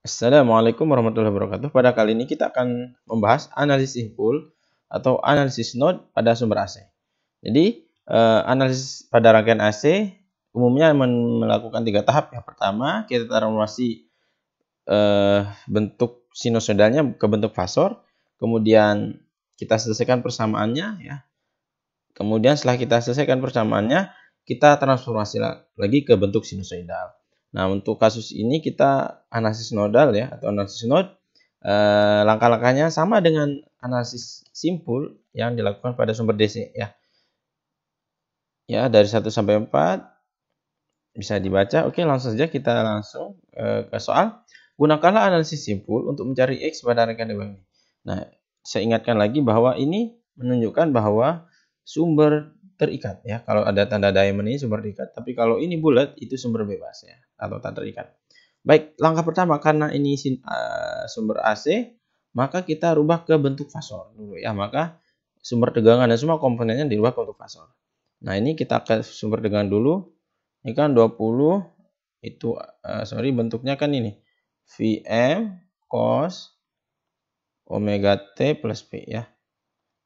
Assalamualaikum warahmatullahi wabarakatuh. Pada kali ini kita akan membahas analisis simpul atau analisis node pada sumber AC. Jadi, analisis pada rangkaian AC umumnya melakukan 3 tahap. Yang pertama, kita transformasi bentuk sinusoidalnya ke bentuk fasor. Kemudian kita selesaikan persamaannya, ya. Kemudian setelah kita selesaikan persamaannya, kita transformasi lagi ke bentuk sinusoidal. Nah, untuk kasus ini kita analisis nodal, ya, atau analisis node. Langkah-langkahnya sama dengan analisis simpul yang dilakukan pada sumber DC, ya. Ya, dari 1 sampai 4 bisa dibaca. Oke, langsung saja kita langsung ke soal. Gunakanlah analisis simpul untuk mencari X pada rangkaian di bawah ini. Nah, saya ingatkan lagi bahwa ini menunjukkan bahwa sumber terikat, ya. Kalau ada tanda diamond ini sumber terikat, tapi kalau ini bulat itu sumber bebas, ya, atau tak terikat. Baik, langkah pertama, karena ini sumber AC, maka kita rubah ke bentuk fasor dulu, ya. Maka sumber tegangan dan semua komponennya dirubah ke bentuk fasor. Nah, ini kita ke sumber tegangan dulu. Ini kan 20 itu bentuknya kan ini Vm cos omega T plus P, ya.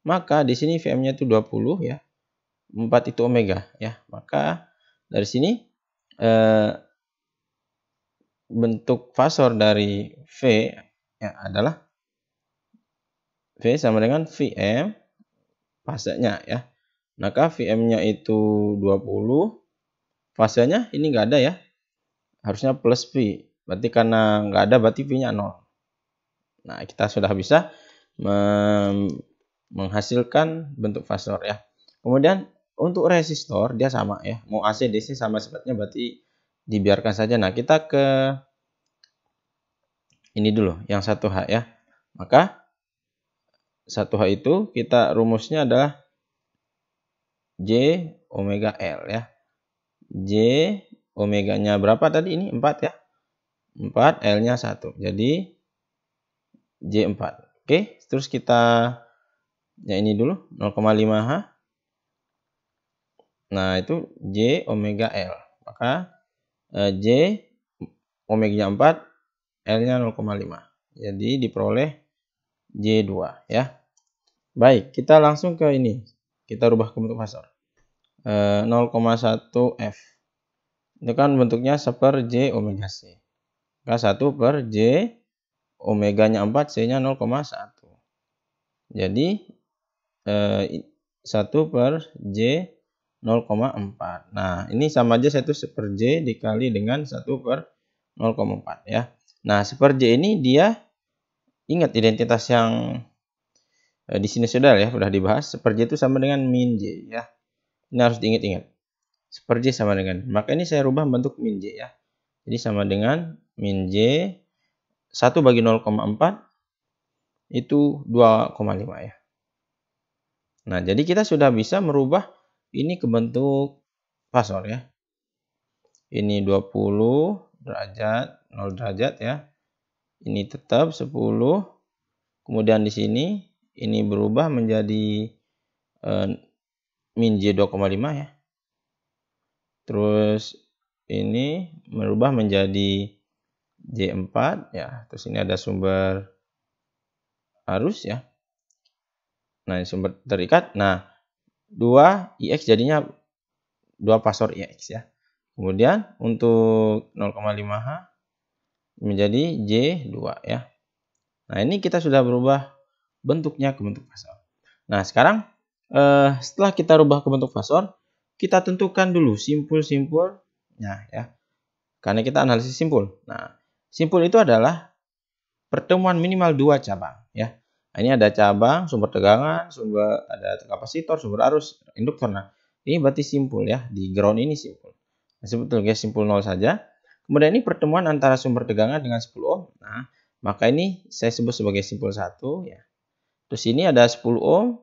Maka di sini Vm-nya itu 20, ya. 4 itu omega, ya. Maka dari sini bentuk fasor dari V, ya, adalah V sama dengan Vm fasenya, ya. Maka Vm-nya itu 20, fasenya ini nggak ada, ya. Harusnya plus V. Berarti karena nggak ada berarti V-nya 0. Nah, kita sudah bisa menghasilkan bentuk fasor, ya. Kemudian untuk resistor dia sama, ya. Mau AC DC sama sifatnya, berarti dibiarkan saja. Nah, kita ke ini dulu yang 1H, ya. Maka 1H itu kita rumusnya adalah J omega L, ya. J omeganya berapa tadi? Ini 4, ya. 4, L-nya 1. Jadi J4. Oke, terus kita ya ini dulu 0,5H. Nah, itu J omega L. Maka J omeganya 4, L-nya 0,5. Jadi diperoleh J2, ya. Baik, kita langsung ke ini. Kita rubah ke bentuk fasor. 0,1 F. Itu kan bentuknya 1 J omega C. Maka 1 per J omeganya 4, C-nya 0,1. Jadi 1 per J 0,4. Nah, ini sama aja 1 per J dikali dengan 1 per 0,4, ya. Nah, 1 per J ini dia, ingat identitas yang di sini sudah, ya, sudah dibahas. 1 per J itu sama dengan min J, ya. Ini harus diingat-ingat. 1 per J sama dengan. Maka ini saya rubah bentuk min J, ya. Jadi sama dengan min J 1 bagi 0,4 itu 2,5, ya. Nah, jadi kita sudah bisa merubah ini ke bentuk fasor, ya. Ini 20 derajat, 0 derajat, ya. Ini tetap 10. Kemudian di sini ini berubah menjadi min J 2,5, ya. Terus ini merubah menjadi J4, ya. Terus ini ada sumber arus, ya. Nah, ini sumber terikat. Nah, 2 IX jadinya 2 fasor IX, ya. Kemudian untuk 0,5H menjadi J2, ya. Nah, ini kita sudah berubah bentuknya ke bentuk fasor. Nah, sekarang setelah kita rubah ke bentuk fasor, kita tentukan dulu simpul-simpulnya, ya. Karena kita analisis simpul. Nah, simpul itu adalah pertemuan minimal 2 cabang, ya. Nah, ini ada cabang, sumber tegangan, ada kapasitor, sumber arus, induktor. Nah, ini berarti simpul, ya. Di ground ini simpul. Nah, sebetulnya simpul 0 saja. Kemudian ini pertemuan antara sumber tegangan dengan 10 ohm. Nah, maka ini saya sebut sebagai simpul 1, ya. Terus ini ada 10 ohm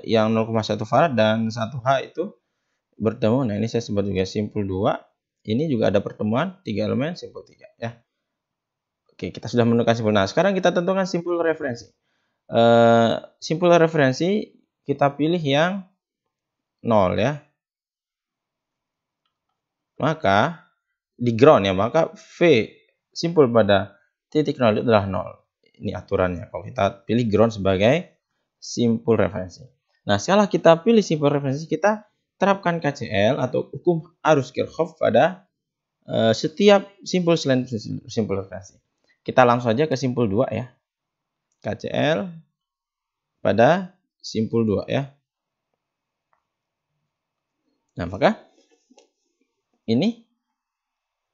yang 0,1 farad dan 1H itu bertemu. Nah, ini saya sebut juga simpul 2. Ini juga ada pertemuan 3 elemen, simpul 3, ya. Oke, kita sudah menentukan simpul. Nah, sekarang kita tentukan simpul referensi. Simpul referensi kita pilih yang 0, ya. Maka di ground, ya, maka V simpul pada titik 0 itu adalah 0. Ini aturannya kalau kita pilih ground sebagai simpul referensi. Nah, setelah kita pilih simpul referensi, kita terapkan KCL atau hukum arus Kirchhoff pada setiap simpul selain simpul referensi. Kita langsung saja ke simpul 2 ya. KCL pada simpul 2 ya. Nah, maka ini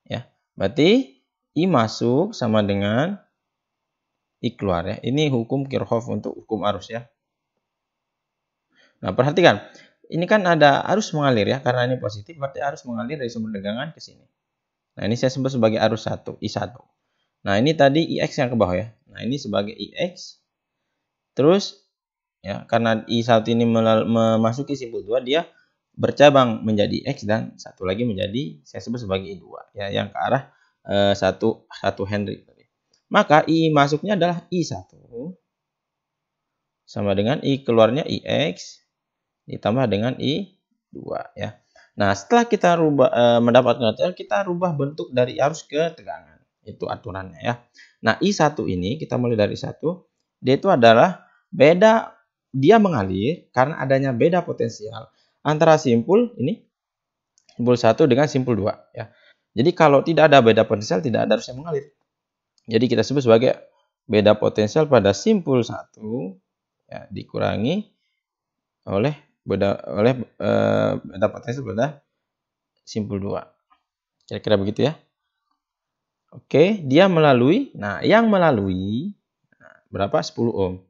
ya, berarti I masuk sama dengan I keluar ya. Ini hukum Kirchhoff untuk hukum arus ya. Nah, perhatikan. Ini kan ada arus mengalir ya. Karena ini positif, berarti arus mengalir dari sumber tegangan ke sini. Nah, ini saya sebut sebagai arus 1, I1. Nah, ini tadi IX yang ke bawah ya. Nah, ini sebagai IX. Terus, ya, karena I1 ini memasuki simpul 2, dia bercabang menjadi X dan satu lagi menjadi, saya sebut sebagai I2. Ya, yang ke arah 1 Henry. Maka I masuknya adalah I1. Sama dengan I keluarnya IX. Ditambah dengan I2 ya. Nah, setelah kita mendapatkan KCL, kita rubah bentuk dari arus ke tegangan. Itu aturannya ya. Nah, I1 ini, kita mulai dari I1, dia itu adalah beda, dia mengalir karena adanya beda potensial antara simpul ini, simpul 1 dengan simpul 2 ya. Jadi kalau tidak ada beda potensial, tidak ada arus yang mengalir. Jadi kita sebut sebagai beda potensial pada simpul 1 ya, dikurangi oleh beda potensial pada simpul 2. Kira-kira begitu ya. Oke, dia melalui, nah yang melalui berapa? 10 ohm.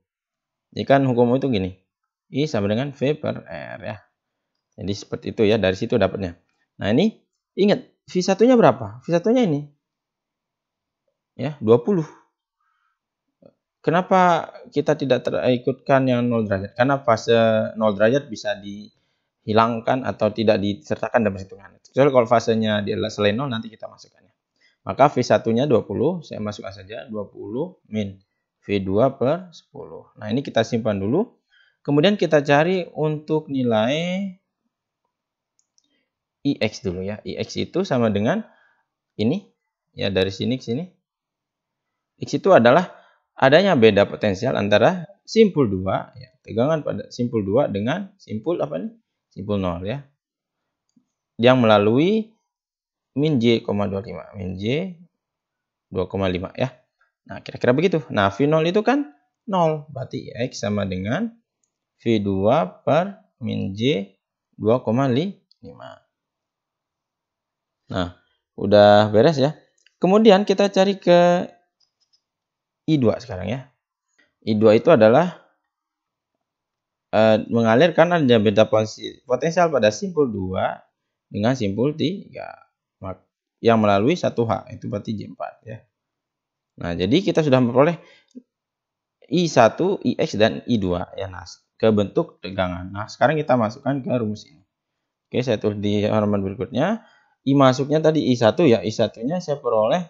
Ini kan hukum itu gini. I sama dengan V per R ya. Jadi seperti itu ya, dari situ dapatnya. Nah, ini ingat V1-nya berapa? V1-nya ini. Ya, 20. Kenapa kita tidak terikutkan yang 0 derajat? Karena fase 0 derajat bisa dihilangkan atau tidak disertakan dalam hitungan. Kecuali kalau fasenya adalah selain 0, nanti kita masukkannya. Maka V1-nya 20, saya masukkan saja 20 min V2 per 10. Nah, ini kita simpan dulu. Kemudian kita cari untuk nilai IX dulu ya. IX itu sama dengan ini. Ya, dari sini ke sini. X itu adalah adanya beda potensial antara simpul 2, ya, tegangan pada simpul 2 dengan simpul apa nih? Simpul 0 ya. Yang melalui min J,25. Min J 2,5 ya. Nah, kira-kira begitu. Nah, V0 itu kan 0. Berarti X sama dengan V2 per min J 2,5. Nah, udah beres ya. Kemudian kita cari ke I2 sekarang ya. I2 itu adalah mengalir karena ada beda potensial pada simpul 2 dengan simpul 3 yang melalui 1H, itu berarti J4 ya. Nah, jadi kita sudah memperoleh I1, IX dan I2 ya, nah, ke bentuk tegangan. Nah, sekarang kita masukkan ke rumus ini. Oke, saya tulis di halaman berikutnya. I masuknya tadi I1 ya, I1-nya saya peroleh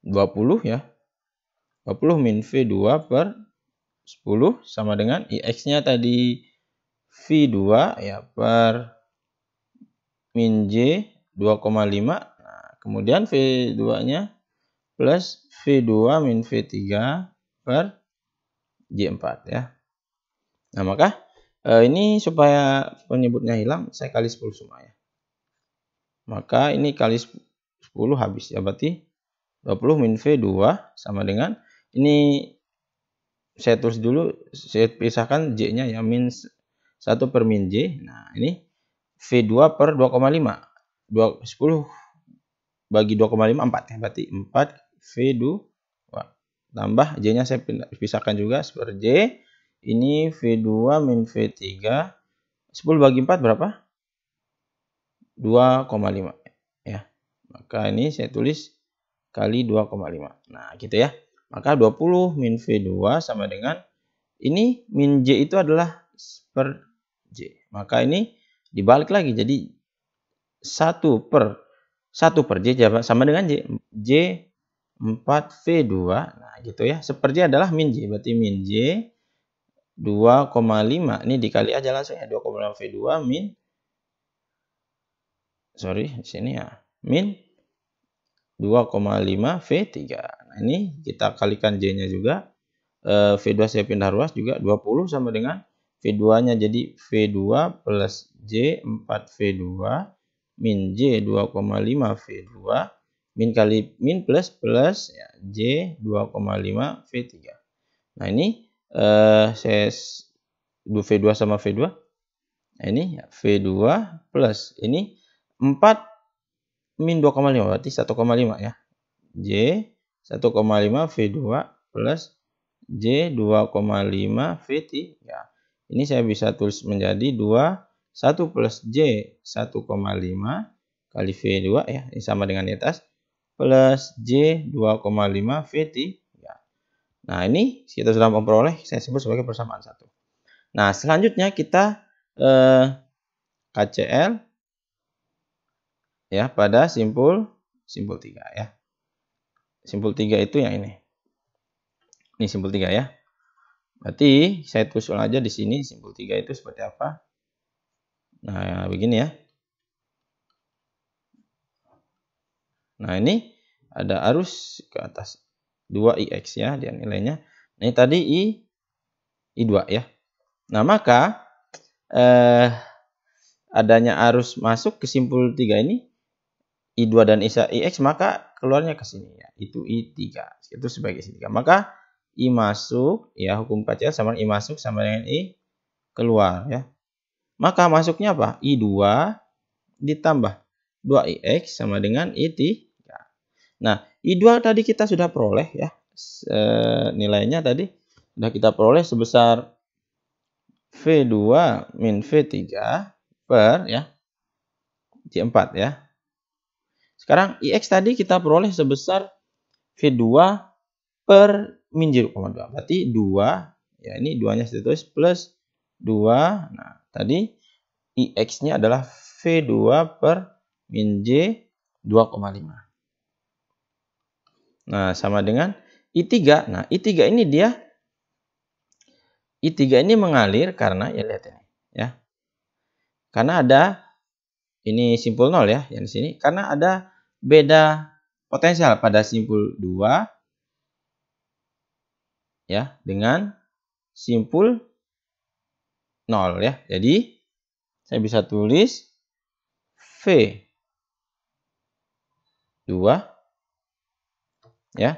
20 ya. 20 min V2 per 10 sama dengan IX-nya tadi V2 ya per min J 2,5. Nah, kemudian V2-nya plus V2 min V3 per J4 ya. Nah, maka ini supaya penyebutnya hilang, saya kali 10 semua ya. Maka ini kali 10 habis ya, berarti 20 min V2 sama dengan, ini saya tulis dulu, saya pisahkan J-nya ya, min 1 per min J. Nah, ini V2 per 2,5. 10 bagi 2,5, 4 ya. Berarti 4 V2 tambah J-nya saya pisahkan juga per J. Ini V2 min V3. 10 bagi 4 berapa? 2,5 ya. Maka ini saya tulis kali 2,5. Nah, gitu ya. Maka 20 min V2 sama dengan, ini min J itu adalah per J. Maka ini dibalik lagi. Jadi 1 per J sama dengan J. J 4 V2. Nah, gitu ya. 1 per J adalah min J. Berarti min J 2,5. Ini dikali aja langsung ya. 2,5 V2 min, sorry, di sini ya. min 2,5 V3. Nah, ini kita kalikan J-nya juga. V2 saya pindah ruas juga 20 sama dengan V2-nya. Jadi V2 plus J 4V2 min J 2,5 V2 min kali min plus ya, J 2,5 V3. Nah, ini saya V2 sama V2. Nah, ini V2 plus ini 4 min 2,5 berarti 1,5 ya. J 1,5 V2 plus J 2,5 V3. Ini saya bisa tulis menjadi 1 plus J 1,5 kali V2 ya, ini sama dengan di atas, plus J 2,5 V3. Nah, ini kita sudah memperoleh, saya sebut sebagai persamaan 1. Nah, selanjutnya kita KCL ya pada simpul 3 ya. Simpul 3 itu yang ini. Ini simpul 3 ya. Berarti saya tulis ulang aja di sini simpul 3 itu seperti apa. Nah, begini ya. Nah, ini ada arus ke atas 2IX ya dia nilainya. Ini tadi I2 ya. Nah, maka adanya arus masuk ke simpul 3 ini I2 dan IX, maka keluarnya ke sini ya. Itu I3. Itu sebagai I3. Maka I masuk ya, hukum KCL sama I masuk sama dengan I keluar ya. Maka masuknya apa? I2 ditambah 2IX sama dengan I3. Nah, I2 tadi kita sudah peroleh ya. Nilainya tadi sudah kita peroleh sebesar V2 min V3 per ya J4 ya. Sekarang IX tadi kita peroleh sebesar V2 per min 0,2. Berarti 2 ya, ini 2-nya saya tulis plus 2. Nah, tadi IX-nya adalah V2 per min J 2,5. Nah, sama dengan I3. Nah, I3 ini I3 ini mengalir karena ya lihat ini ya. Karena ada ini simpul 0 ya yang di sini, karena ada beda potensial pada simpul 2 ya dengan simpul 0 ya. Jadi saya bisa tulis V2 ya.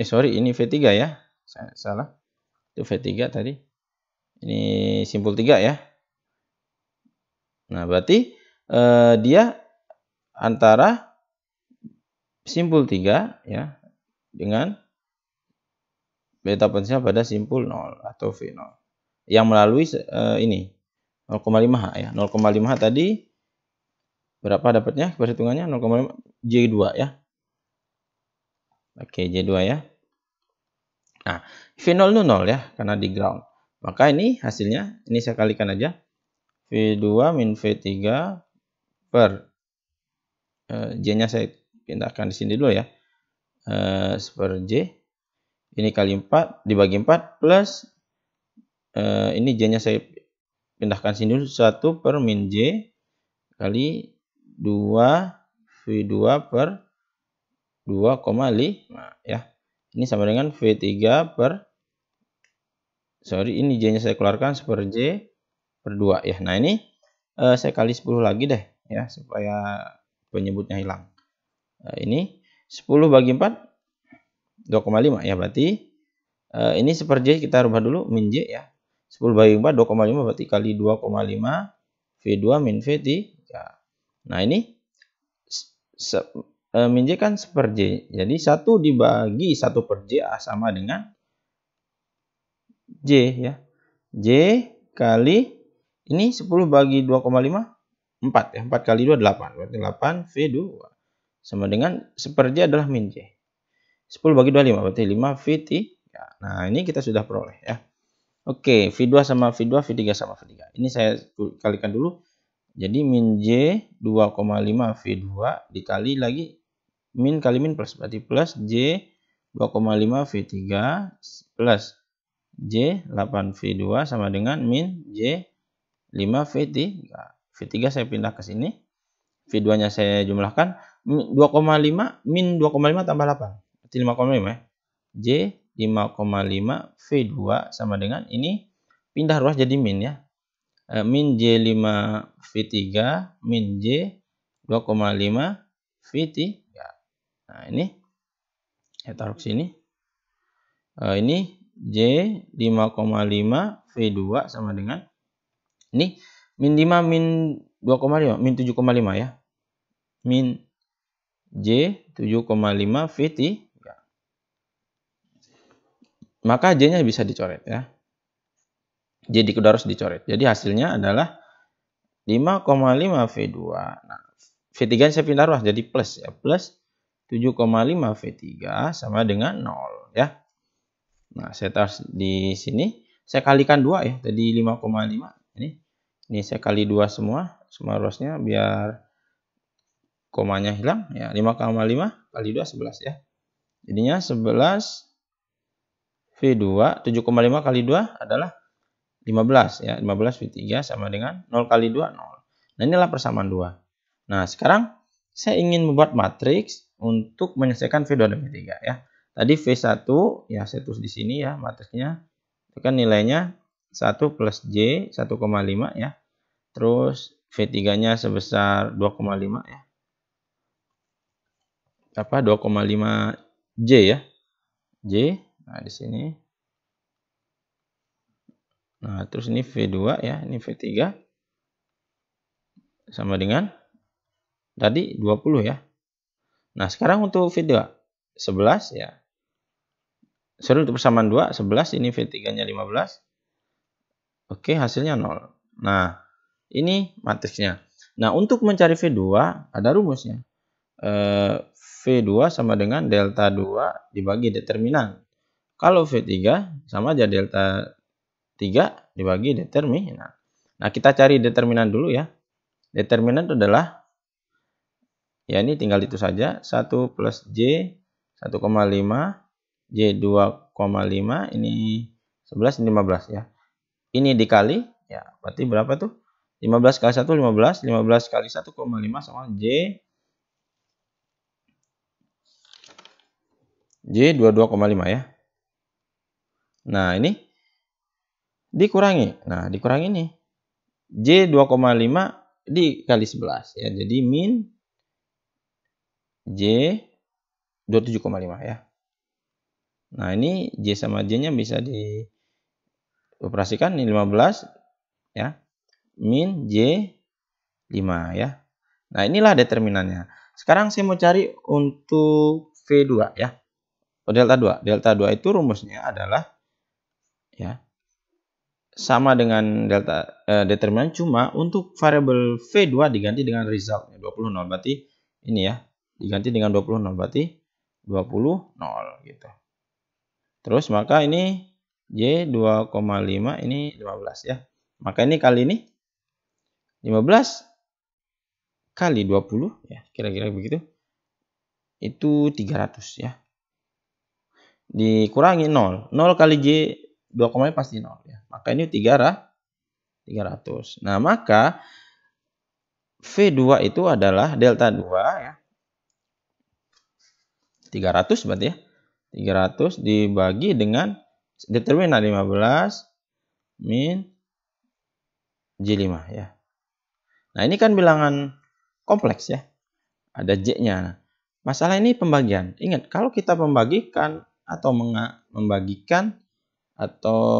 Sorry, ini V3 ya. Saya salah. Itu V3 tadi. Ini simpul 3 ya. Nah, berarti dia antara simpul 3 ya dengan beta potensial pada simpul 0 atau V0 yang melalui ini 0,5H ya. 0,5H tadi berapa dapatnya perhitungannya? 0,5 J2 ya. Oke, J2 ya. Nah, V0 itu 0 ya karena di ground. Maka ini hasilnya ini saya kalikan aja. V2 min V3 per J-nya saya pindahkan di sini dulu ya. Per J ini kali 4 dibagi 4 plus ini J-nya saya pindahkan sini dulu 1 per min J kali 2 V2 per 2,5 ya. Ini sama dengan V3 per ini J-nya saya keluarkan per J per 2 ya. Nah, ini saya kali 10 lagi deh ya supaya penyebutnya hilang. Ini 10 bagi 4 2,5 ya, berarti ini per J kita rubah dulu min J ya. 10 bagi 4 2,5 berarti kali 2,5 V2 min V3. Nah, ini min J kan per J. Jadi 1 dibagi 1 per J sama dengan J ya. J kali ini 10 bagi 2,5 4 ya. 4 kali 2 8. Berarti 8 V2 sama dengan per J adalah min J. 10 bagi 2 5 berarti 5 V3. Nah, ini kita sudah peroleh ya. Oke, V2 sama V2, V3 sama V3. Ini saya kalikan dulu. Jadi min J 2,5 V2 dikali lagi min kali min plus. Berarti plus J 2,5 V3 plus J 8 V2 sama dengan min J 5 V3. V3 saya pindah ke sini. V2-nya saya jumlahkan. 2,5 min 2,5 tambah 8. Berarti 5,5 ya. J 5,5 V2 sama dengan ini pindah ruas jadi min ya. Min J5 V3 min J 2,5 V3. Nah, ini saya taruh ke sini. Ini J 5,5 V2 sama dengan ini min 5 min 2,5 min 7,5 ya. Min J 7,5 V3. Maka J-nya bisa dicoret ya. J harus dicoret. Jadi hasilnya adalah 5,5 V2. Nah, V3 saya pindah ruas jadi plus ya. Plus 7,5 V3 sama dengan 0 ya. Nah, saya taruh di sini. Saya kalikan 2 ya. Tadi 5,5. Ini saya kali 2 semua ruasnya biar komanya hilang ya. 5,5 kali 2 11 ya. Jadinya 11 V2 7,5 kali 2 adalah 15 ya. 15 V3 sama dengan 0 kali 2 0. Nah, inilah persamaan 2. Nah, sekarang saya ingin membuat matriks untuk menyelesaikan V2 dan V3 ya. Tadi V1 ya saya tulis di sini ya matriksnya. Itu kan nilainya 1 plus J 1,5 ya. Terus V3-nya sebesar 2,5 ya. 2,5 J ya. J. Nah, di sini. Nah, terus ini V2 ya, ini V3 sama dengan tadi 20 ya. Nah, sekarang untuk V2 11 ya. Sorry, untuk persamaan 2 11, ini V3-nya 15. Oke, hasilnya 0. Nah, ini matriksnya. Nah, untuk mencari V2 ada rumusnya. V2 sama dengan delta 2 dibagi determinan. Kalau V3 sama aja delta 3 dibagi determinan. Nah, kita cari determinan dulu ya. Determinan itu adalah, ya ini tinggal itu saja. 1 plus J 1,5, J 2,5, ini 11, ini 15 ya. Ini dikali, ya berarti berapa tuh? 15 kali 1, 15. 15 kali 1,5 sama J 22,5 ya. Nah, ini dikurangi. Nah, dikurangi nih. J 2,5 dikali 11 ya. Jadi min J 27,5 ya. Nah, ini J sama J-nya bisa dioperasikan. Ini 15 ya. Min J 5 ya. Nah, inilah determinannya. Sekarang saya mau cari untuk V2 ya. Delta 2. Delta 2 itu rumusnya adalah ya sama dengan delta determinan, cuma untuk variabel V2 diganti dengan result 20 0. Berarti ini ya, diganti dengan 20 0 berarti 20 0 gitu. Terus maka ini J 2,5 ini 15 ya. Maka ini kali ini 15 kali 20 ya, kira-kira begitu. Itu 300 ya. Dikurangi 0. 0 kali J 2,5 pasti 0 ya. Maka ini 300. Nah, maka V2 itu adalah delta 2 ya. 300 berarti ya. 300 dibagi dengan determinan 15 min J5 ya. Nah, ini kan bilangan kompleks ya. Ada J-nya. Masalah ini pembagian. Ingat, kalau kita membagikan atau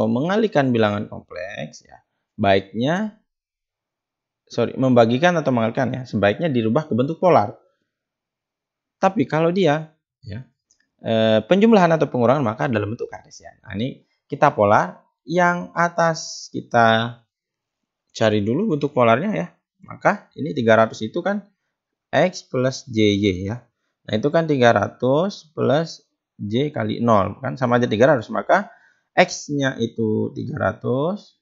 mengalihkan bilangan kompleks ya, membagikan atau mengalihkan ya, sebaiknya dirubah ke bentuk polar. Tapi kalau dia ya penjumlahan atau pengurangan maka dalam bentuk kartesian. Nah, ini kita polar, yang atas kita cari dulu bentuk polarnya ya. Maka ini 300 itu kan X plus JY ya. Nah, itu kan 300 plus J kali 0 kan sama aja 300, maka X-nya itu 300,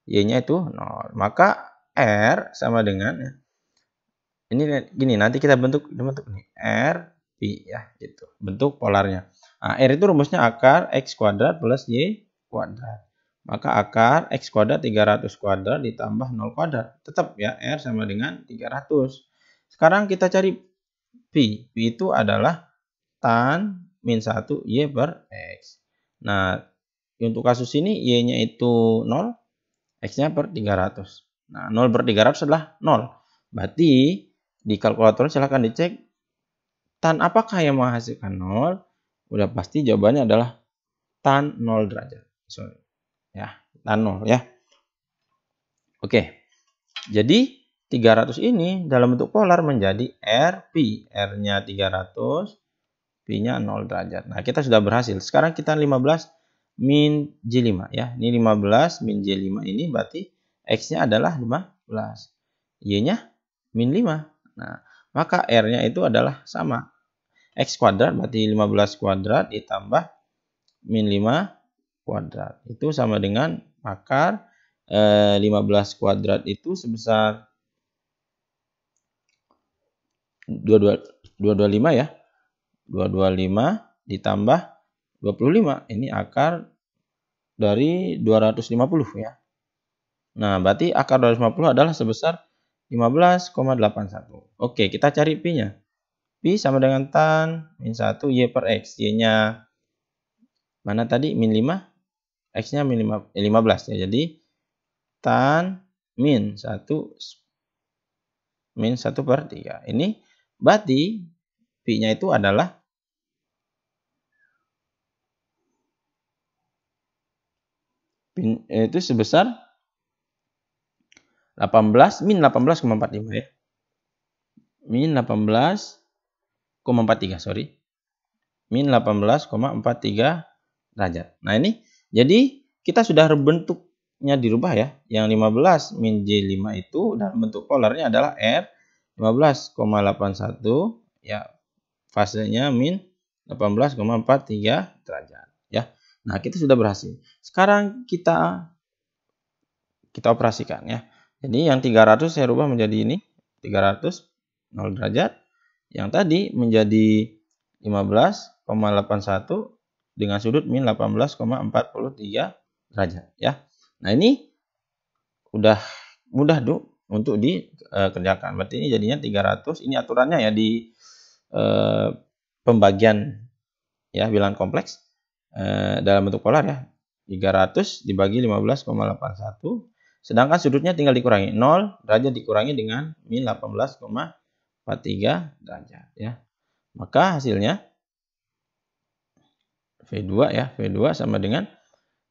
Y-nya itu 0. Maka R sama dengan ya. Ini gini, nanti kita bentuk nih R Pi ya gitu. Bentuk polarnya. Nah, R itu rumusnya akar X kuadrat plus Y kuadrat. Maka akar X kuadrat 300 kuadrat ditambah 0 kuadrat. Tetap ya R sama dengan 300. Sekarang kita cari Pi. Pi itu adalah tan min 1 Y per X. Nah, untuk kasus ini Y-nya itu 0, X-nya per 300. Nah, 0 per 300 adalah 0. Berarti di kalkulator silahkan dicek tan apakah yang menghasilkan 0? Udah pasti jawabannya adalah tan 0 derajat. Sorry. Ya, tan 0 ya. Oke. Jadi 300 ini dalam bentuk polar menjadi Rp. R-nya 300, Pi-nya 0 derajat. Nah, kita sudah berhasil. Sekarang kita 15 min J5 ya. Ini 15 min J5 ini berarti X-nya adalah 15. Y-nya min 5. Nah, maka R-nya itu adalah sama. X kuadrat berarti 15 kuadrat ditambah min 5 kuadrat. Itu sama dengan akar 15 kuadrat itu sebesar 225 ya. 225 ditambah 25. Ini akar dari 250 ya. Nah, berarti akar 250 adalah sebesar 15,81. Oke, kita cari Pi-nya. Pi sama dengan tan min 1 Y per X. Y-nya mana tadi? Min 5. X-nya min 15 ya. Jadi tan min 1 per 3. Ini berarti Pi-nya itu adalah itu sebesar 18 min 18,45 ya. Min 18,43 sorry. Min 18,43 derajat. Nah, ini jadi kita sudah bentuknya dirubah ya. Yang 15 min J5 itu dalam bentuk polarnya adalah R 15,81 ya. Fasenya min 18,43 derajat ya. Nah, kita sudah berhasil. Sekarang kita operasikan ya. Jadi yang 300 saya rubah menjadi ini 300 0 derajat. Yang tadi menjadi 15,81 dengan sudut min 18,43 derajat ya. Nah, ini udah mudah untuk dikerjakan. Berarti ini jadinya 300. Ini aturannya ya di pembagian ya bilangan kompleks dalam bentuk polar ya. 300 dibagi 15,81. Sedangkan sudutnya tinggal dikurangi. 0 derajat dikurangi dengan min 18,43 derajat ya. Maka hasilnya V2 ya. V2 sama dengan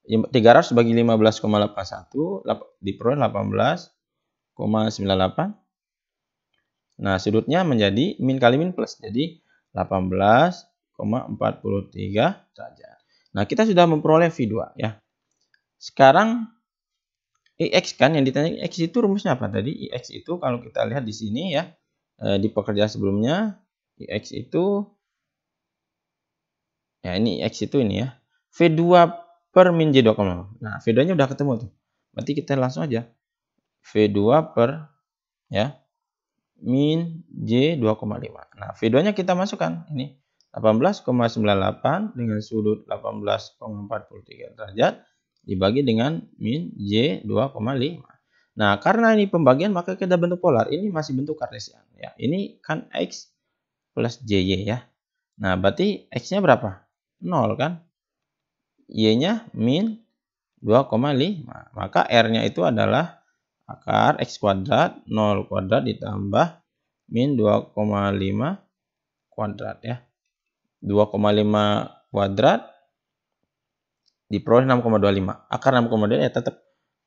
300 bagi 15,81 diperoleh 18,98. Nah, sudutnya menjadi min kali min plus. Jadi 18,43 derajat. Nah, kita sudah memperoleh V2 ya. Sekarang IX kan yang ditanya X itu rumusnya apa tadi? IX itu kalau kita lihat di sini ya di pekerjaan sebelumnya IX itu ya ini IX itu ini ya V2 per min J 2,5. Nah, V2-nya udah ketemu tuh. Berarti kita langsung aja V2 per ya min J 2,5. Nah, V2-nya kita masukkan ini 18,98 dengan sudut 18,43 derajat dibagi dengan min J 2,5. Nah, karena ini pembagian maka kita bentuk polar. Ini masih bentuk kartesian ya. Ini kan X plus JY ya. Nah, berarti X-nya berapa? 0 kan? Y-nya min 2,5. Maka R-nya itu adalah akar X kuadrat 0 kuadrat ditambah min 2,5 kuadrat ya. 2,5 kuadrat diperoleh 6,25. Akar 6,25 ya tetap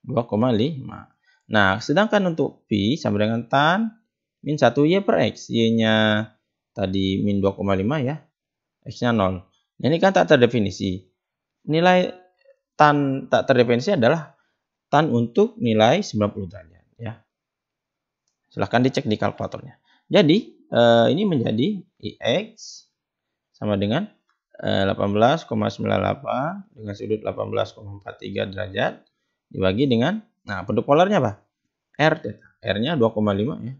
2,5. Nah, sedangkan untuk Pi sama dengan tan min 1 Y per X. Y-nya tadi min 2,5 ya. X-nya 0. Nah, ini kan tak terdefinisi. Nilai tan tak terdefinisi adalah tan untuk nilai 90 derajat ya. Silahkan dicek di kalkulatornya. Jadi, ini menjadi IX sama dengan 18,98 dengan sudut 18,43 derajat dibagi dengan, nah bentuk polarnya apa? R theta. R-nya 2,5 ya.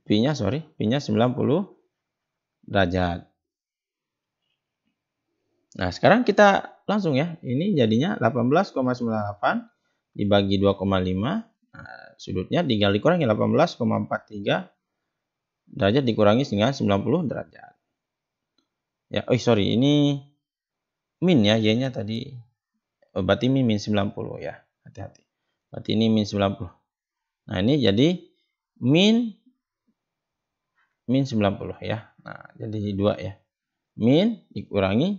Pi-nya 90 derajat. Nah, sekarang kita langsung ya. Ini jadinya 18,98 dibagi 2,5. Nah, sudutnya tinggal dikurangi 18,43 derajat dikurangi dengan 90 derajat. Ya, sorry, ini min ya, Y-nya tadi. Berarti ini min 90 ya. Hati-hati. Berarti ini min 90. Nah, ini jadi min 90 ya. Nah, jadi 2 ya. Min dikurangi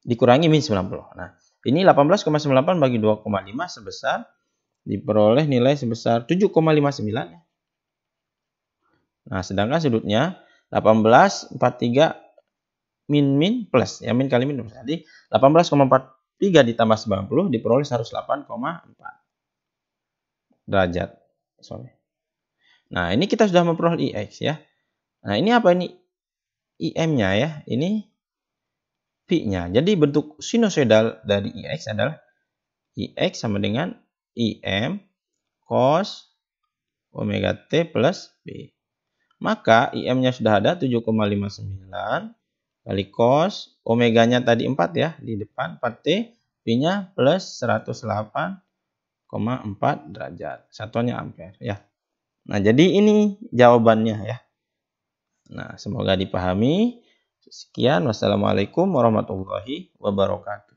min 90. Nah, ini 18,98 bagi 2,5 sebesar diperoleh nilai sebesar 7,59 ya. Nah, sedangkan sudutnya 18,43 min plus ya, min kali min plus. Jadi 18,43 ditambah 90 diperoleh 108,4 derajat. Sorry. Nah, ini kita sudah memperoleh IX ya. Nah, ini apa ini? IM-nya ya. Ini P-nya. Jadi bentuk sinusoidal dari IX adalah IX sama dengan IM cos omega T plus B. Maka IM-nya sudah ada 7,59 kali cos omeganya tadi 4 ya di depan 4T, P-nya plus 108,4 derajat. Satuannya ampere ya. Nah, jadi ini jawabannya ya. Nah, semoga dipahami. Sekian, wassalamualaikum warahmatullahi wabarakatuh.